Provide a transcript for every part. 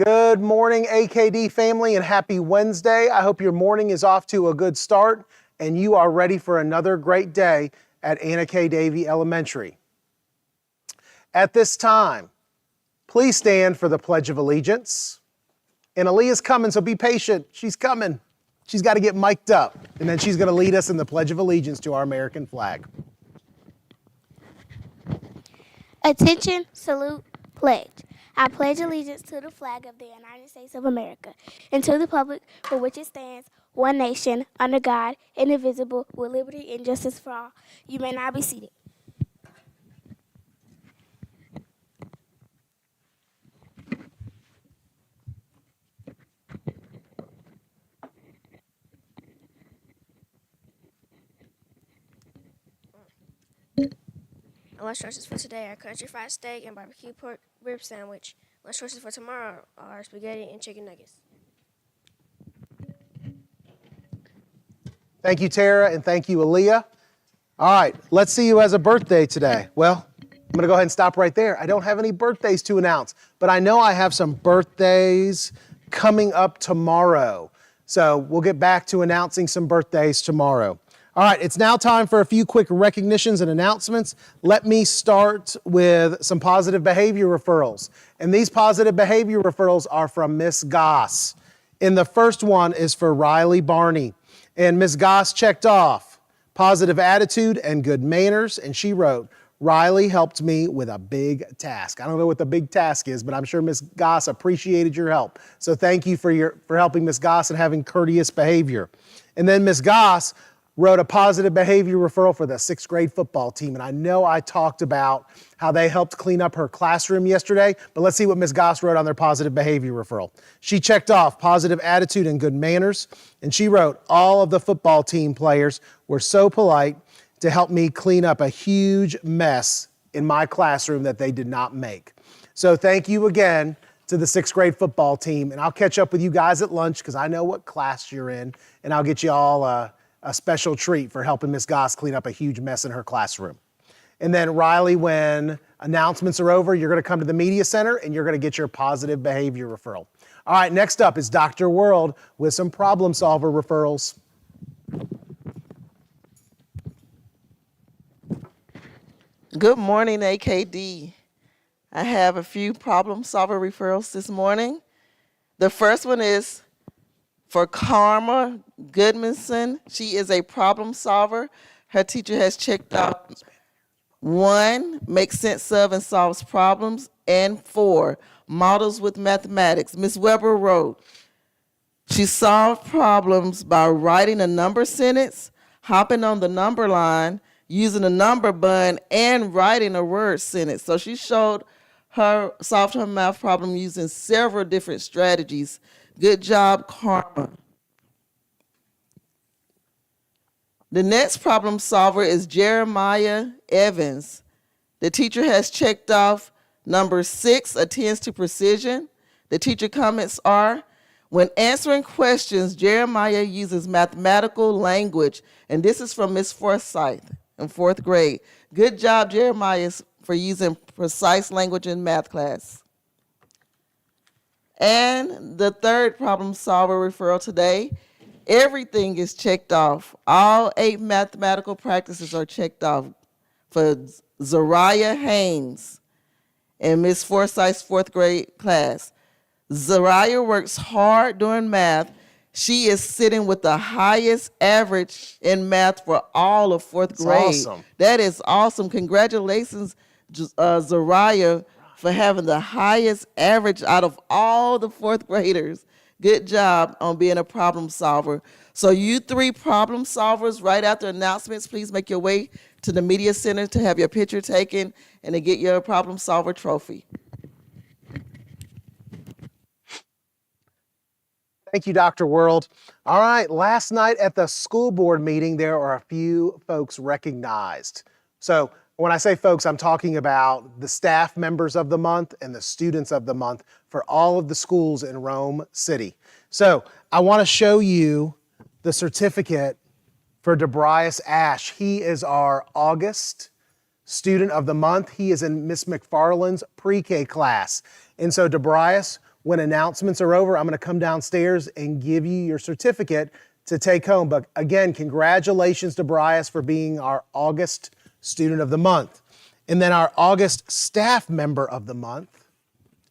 Good morning, AKD family, and happy Wednesday. I hope your morning is off to a good start and you are ready for another great day at Anna K. Davey Elementary. At this time, please stand for the Pledge of Allegiance. And Aaliyah's coming, so be patient. She's coming. She's got to get mic'd up, and then she's going to lead us in the Pledge of Allegiance to our American flag. Attention, salute, pledge. I pledge allegiance to the flag of the United States of America and to the republic for which it stands, one nation, under God, indivisible, with liberty and justice for all. You may now be seated. Lunch choices for today are country fried steak and barbecue pork rib sandwich. Lunch choices for tomorrow are spaghetti and chicken nuggets. Thank you, Tara, and thank you, Aaliyah. All right, let's see who has a birthday today. Well, I'm going to go ahead and stop right there. I don't have any birthdays to announce, but I know I have some birthdays coming up tomorrow. So we'll get back to announcing some birthdays tomorrow. All right, it's now time for a few quick recognitions and announcements. Let me start with some positive behavior referrals. And these positive behavior referrals are from Miss Goss. And the first one is for Riley Barney. And Ms. Goss checked off positive attitude and good manners. And she wrote, Riley helped me with a big task. I don't know what the big task is, but I'm sure Ms. Goss appreciated your help. So thank you for helping Ms. Goss and having courteous behavior. And then Ms. Goss wrote a positive behavior referral for the 6th grade football team. And I know I talked about how they helped clean up her classroom yesterday, but let's see what Ms. Goss wrote on their positive behavior referral. She checked off positive attitude and good manners, and she wrote, all of the football team players were so polite to help me clean up a huge mess in my classroom that they did not make. So thank you again to the 6th grade football team, and I'll catch up with you guys at lunch because I know what class you're in, and I'll get you all a special treat for helping Ms. Goss clean up a huge mess in her classroom. And then Riley, when announcements are over, you're going to come to the media center and you're going to get your positive behavior referral. All right, next up is Dr. World with some problem solver referrals. Good morning, AKD. I have a few problem solver referrals this morning. The first one is for Karma Goodmanson. She is a problem solver. Her teacher has checked out 1, makes sense of and solves problems, and 4, models with mathematics. Ms. Weber wrote, she solved problems by writing a number sentence, hopping on the number line, using a number button, and writing a word sentence. So she solved her math problem using several different strategies. Good job, Karma. The next problem solver is Jeremiah Evans. The teacher has checked off number 6, attends to precision. The teacher comments are, when answering questions, Jeremiah uses mathematical language. And this is from Ms. Forsyth in 4th grade. Good job, Jeremiah, for using precise language in math class. And the third problem solver referral today, everything is checked off. All 8 mathematical practices are checked off for Zariah Haynes in Ms. Forsyth's 4th grade class. Zariah works hard doing math. She is sitting with the highest average in math for all of 4th grade. Awesome. That is awesome. Congratulations, Zariah, for having the highest average out of all the 4th graders. Good job on being a problem solver. So you 3 problem solvers, right after announcements, please make your way to the media center to have your picture taken and to get your problem solver trophy. Thank you, Dr. World. All right, last night at the school board meeting, there are a few folks recognized. So when I say folks, I'm talking about the staff members of the month and the students of the month for all of the schools in Rome City. So I want to show you the certificate for Debrias Ash. He is our August student of the month. He is in Miss McFarland's pre-K class. And so Debrias, when announcements are over, I'm going to come downstairs and give you your certificate to take home. But again, congratulations to Bryce for being our August Student of the Month. And then our August Staff Member of the Month,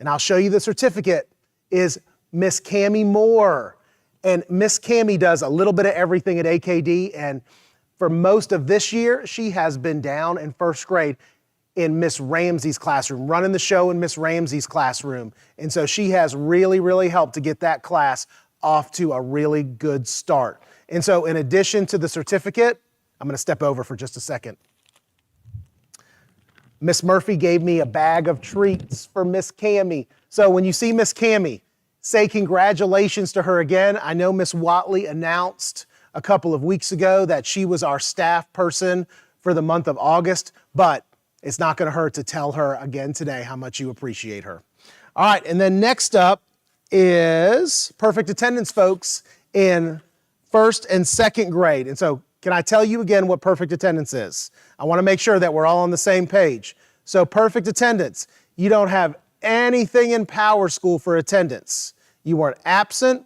and I'll show you the certificate, is Miss Cammie Moore. And Miss Cammie does a little bit of everything at AKD, and for most of this year, she has been down in first grade in Miss Ramsey's classroom, running the show in Miss Ramsey's classroom. And so she has really, really helped to get that class off to a really good start. And so in addition to the certificate, I'm going to step over for just a second. Miss Murphy gave me a bag of treats for Miss Cammie. So when you see Miss Cammie, say congratulations to her again. I know Miss Watley announced a couple of weeks ago that she was our staff person for the month of August, but it's not going to hurt to tell her again today how much you appreciate her. All right, and then next up is perfect attendance, folks, in first and second grade. And so can I tell you again what perfect attendance is? I want to make sure that we're all on the same page. So perfect attendance, you don't have anything in Power School for attendance. You weren't absent.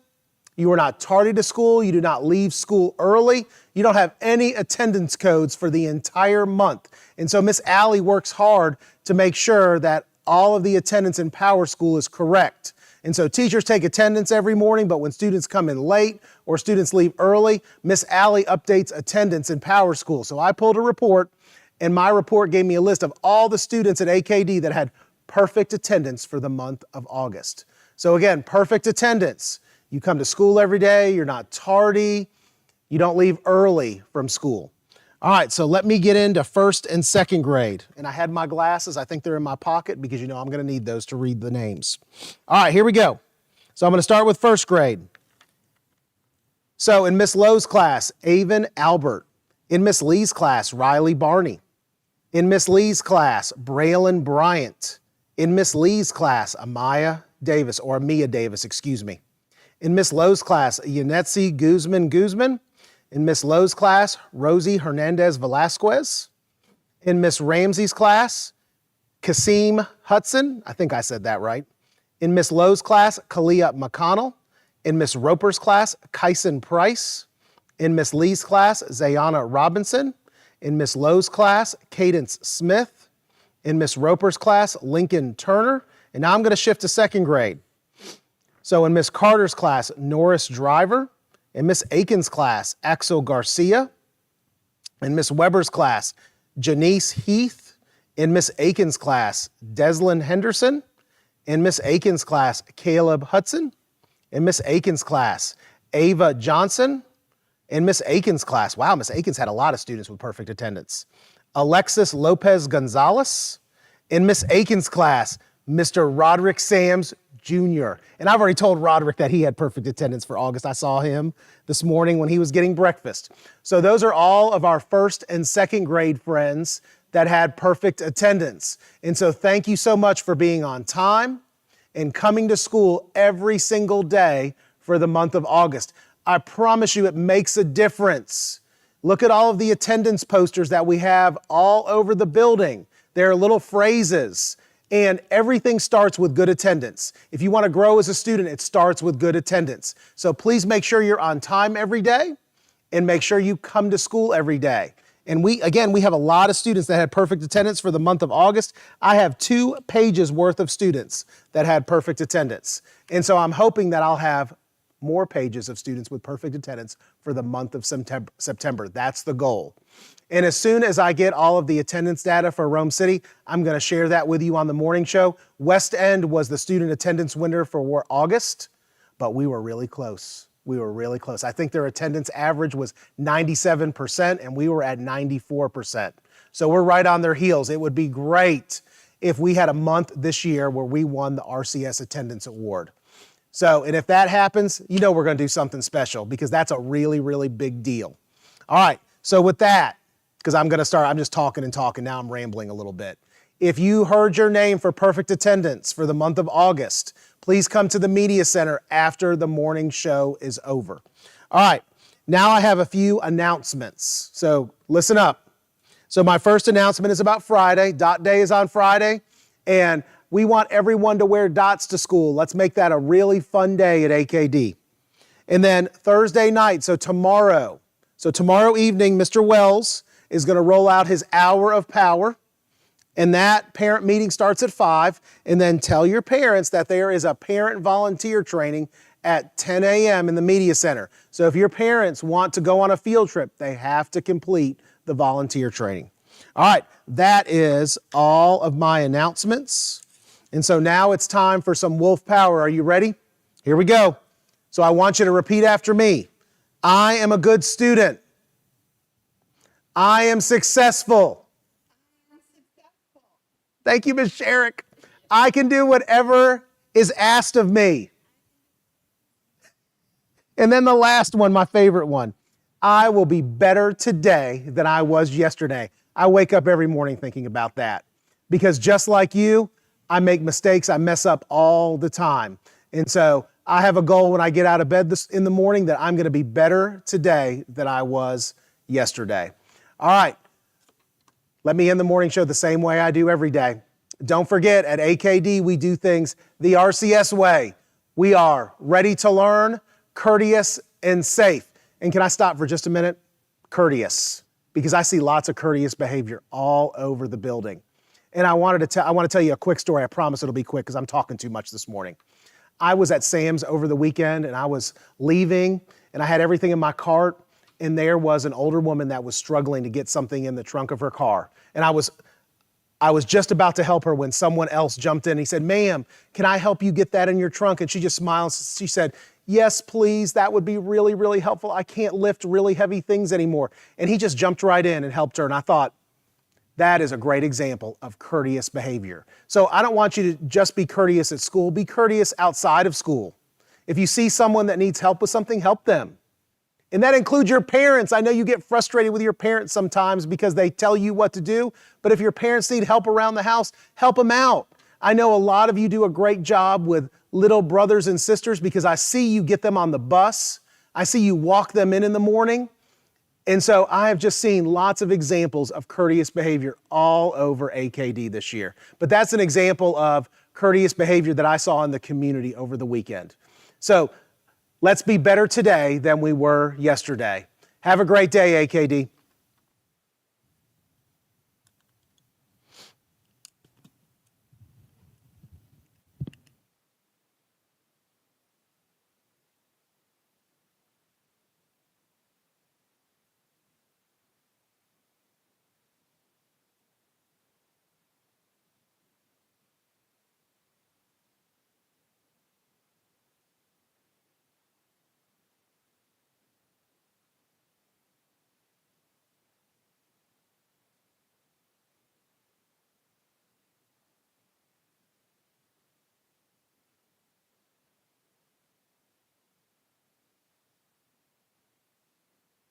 You were not tardy to school. You do not leave school early. You don't have any attendance codes for the entire month. And so Miss Allie works hard to make sure that all of the attendance in Power School is correct. And so teachers take attendance every morning, but when students come in late or students leave early, Miss Allie updates attendance in Power School. So I pulled a report, and my report gave me a list of all the students at AKD that had perfect attendance for the month of August. So again, perfect attendance. You come to school every day, you're not tardy, you don't leave early from school. All right, so let me get into first and second grade. And I had my glasses, I think they're in my pocket because you know I'm gonna need those to read the names. All right, here we go. So I'm gonna start with first grade. So in Miss Lowe's class, Avon Albert. In Miss Lee's class, Riley Barney. In Miss Lee's class, Braylon Bryant. In Miss Lee's class, Amaya Davis, or Amia Davis, excuse me. In Miss Lowe's class, Yanetzi Guzman. In Miss Lowe's class, Rosie Hernandez Velasquez. In Miss Ramsey's class, Kasim Hudson. I think I said that right. In Miss Lowe's class, Kalia McConnell. In Miss Roper's class, Kyson Price. In Miss Lee's class, Zayana Robinson. In Miss Lowe's class, Cadence Smith. In Miss Roper's class, Lincoln Turner. And now I'm going to shift to second grade. So in Miss Carter's class, Norris Driver. In Miss Aiken's class, Axel Garcia. In Miss Weber's class, Janice Heath. In Miss Aiken's class, Deslin Henderson. In Miss Aiken's class, Caleb Hudson. In Miss Aiken's class, Ava Johnson. In Miss Aiken's class, wow, Miss Aiken's had a lot of students with perfect attendance. Alexis Lopez Gonzalez. In Miss Aiken's class, Mr. Roderick Sams Jr. And I've already told Roderick that he had perfect attendance for August. I saw him this morning when he was getting breakfast. So those are all of our first and second grade friends that had perfect attendance. And so thank you so much for being on time and coming to school every single day for the month of August. I promise you it makes a difference. Look at all of the attendance posters that we have all over the building. There are little phrases. And everything starts with good attendance. If you want to grow as a student, it starts with good attendance. So please make sure you're on time every day and make sure you come to school every day. And we have a lot of students that had perfect attendance for the month of August. I have 2 pages worth of students that had perfect attendance. And so I'm hoping that I'll have more pages of students with perfect attendance for the month of September. That's the goal. And as soon as I get all of the attendance data for Rome City, I'm going to share that with you on the morning show. West End was the student attendance winner for August, but we were really close. We were really close. I think their attendance average was 97%, and we were at 94%. So we're right on their heels. It would be great if we had a month this year where we won the RCS Attendance Award. So, and if that happens, you know we're going to do something special because that's a really, really big deal. All right, so with that, because I'm just talking and talking, now I'm rambling a little bit. If you heard your name for perfect attendance for the month of August, please come to the Media Center after the morning show is over. All right, now I have a few announcements, so listen up. So my first announcement is about Friday. Dot Day is on Friday, and We want everyone to wear dots to school. Let's make that a really fun day at AKD. And then Thursday night, so tomorrow evening, Mr. Wells is going to roll out his hour of power. And that parent meeting starts at 5. And then tell your parents that there is a parent volunteer training at 10 a.m. in the media center. So if your parents want to go on a field trip, they have to complete the volunteer training. All right, that is all of my announcements. And so now it's time for some wolf power. Are you ready? Here we go. So I want you to repeat after me. I am a good student. I am successful. Thank you, Ms. Sherrick. I can do whatever is asked of me. And then the last one, my favorite one. I will be better today than I was yesterday. I wake up every morning thinking about that. Because just like you, I make mistakes. I mess up all the time. And so I have a goal when I get out of bed in the morning that I'm going to be better today than I was yesterday. All right. Let me end the morning show the same way I do every day. Don't forget, at AKD, we do things the RCS way. We are ready to learn, courteous, and safe. And can I stop for just a minute? Courteous, because I see lots of courteous behavior all over the building. And I want to tell you a quick story. I promise it'll be quick because I'm talking too much this morning. I was at Sam's over the weekend and I was leaving and I had everything in my cart. And there was an older woman that was struggling to get something in the trunk of her car. And I was just about to help her when someone else jumped in. He said, "Ma'am, can I help you get that in your trunk?" And she just smiled. She said, "Yes, please. That would be really, really helpful. I can't lift really heavy things anymore." And he just jumped right in and helped her. And I thought, that is a great example of courteous behavior. So I don't want you to just be courteous at school. Be courteous outside of school. If you see someone that needs help with something, help them. And that includes your parents. I know you get frustrated with your parents sometimes because they tell you what to do, but if your parents need help around the house, help them out. I know a lot of you do a great job with little brothers and sisters because I see you get them on the bus. I see you walk them in the morning. And so I have just seen lots of examples of courteous behavior all over AKD this year. But that's an example of courteous behavior that I saw in the community over the weekend. So let's be better today than we were yesterday. Have a great day, AKD.